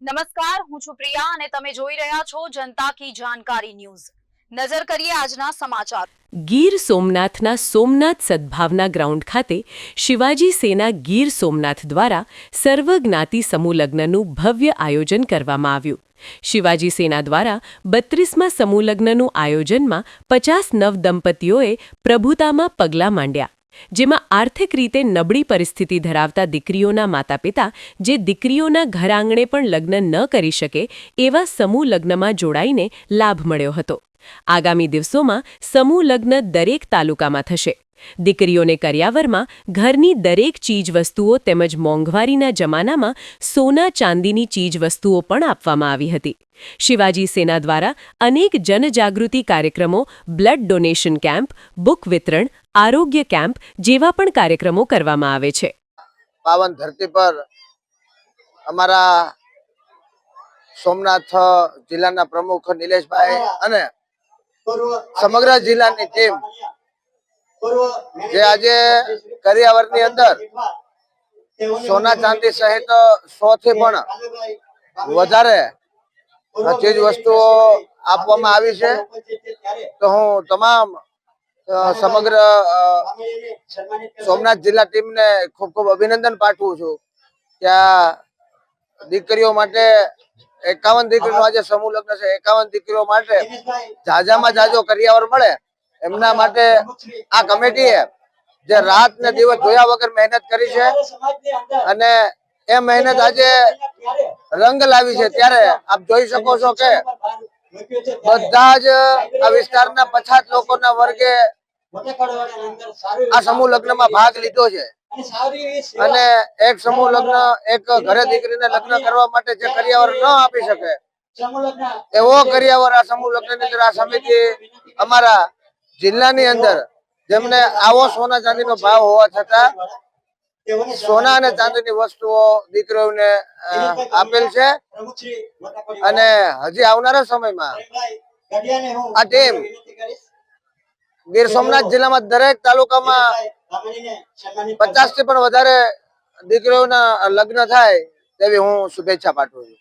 નમસ્કાર, હું છું પ્રિયા અને તમે જોઈ રહ્યા છો જનતા કી જાણકારી ન્યૂઝ। નજર કરીએ આજના સમાચાર। ગીર સોમનાથના સોમનાથ સદભાવના ગ્રાઉન્ડ ખાતે શિવાજી સેના ગીર સોમનાથ દ્વારા સર્વજ્ઞાતિ સમૂહ લગ્નનું ભવ્ય આયોજન કરવામાં આવ્યું। શિવાજી સેના દ્વારા 32મા સમૂહ લગ્નનું આયોજનમાં 50 નવ દંપતીઓએ પ્રભુતામાં પગલાં માંડ્યા, જેમાં આર્થિક રીતે નબળી પરિસ્થિતિ ધરાવતા દીકરીઓના માતાપિતા જે દીકરીઓના ઘર આંગણે પણ લગ્ન ન કરી શકે એવા સમૂહ લગ્નમાં જોડાઈને લાભ મળ્યો હતો। આગામી દિવસોમાં સમૂહ લગ્ન દરેક તાલુકામાં થશે। દીકરીઓને કરિયાવરમાં ઘરની દરેક ચીજવસ્તુઓ તેમજ મોંઘવારીના જમાનામાં સોના ચાંદીની ચીજવસ્તુઓ પણ આપવામાં આવી હતી। શિવાજી સેના દ્વારા અનેક જનજાગૃતિ કાર્યક્રમો, બ્લડ ડોનેશન કેમ્પ, બુક વિતરણ, આરોગ્ય કેમ્પ જેવા પણ કાર્યક્રમો કરવામાં આવે છે। પાવન ધરતી પર અમારા સોમનાથ જિલ્લાના પ્રમુખ નિલેશભાઈ અને સમગ્ર જિલ્લાની ટીમ જે આજે કરિયાવરની અંદર સોના ચાંદી સહિત 100 થી પણ વધારે ચીજ વસ્તુઓ આપવામાં આવી છે। તો હું તમામ સમગ્ર સોમનાથ જિલ્લા ટીમને ખૂબ ખૂબ અભિનંદન પાઠવું છું કે આ દીકરીઓ માટે 51 દીકરીનો આજે સમૂહ લગ્ન છે। 51 દીકરીઓ માટે જાજામાં જાજો કરિયાવર મળે એમના માટે આ કમિટીએ જે રાત ને દિવસ જોયા વગર મહેનત કરી છે અને એ મહેનત આજે રંગ લાવી છે। ત્યારે આપ જોઈ શકો છો કે બધા જ આ વિસ્તારના પછાત લોકોના વર્ગે આ સમૂહ લગ્નમાં ભાગ લીધો છે અને એક સમૂહ લગ્ન એક ઘરે દીકરીને લગ્ન કરવા માટે જે કરિયાવર ન આપી શકે એવો કરિયાવર આ સમૂહ લગ્નની અંદર આ સમિતિ અમારા જિલ્લાની અંદર જેમને આવો સોના ચાંદીનો ભાવ હોવા છતાં સોના અને ચાંદીની વસ્તુઓ દીકરીઓને આપેલ છે અને હજી આવનારા સમયમાં આ ટીમ ગીર સોમનાથ જિલ્લામાં દરેક તાલુકામાં 50 થી પણ વધારે દીકરીઓના લગ્ન થાય તેવી હું શુભેચ્છા પાઠવું છું।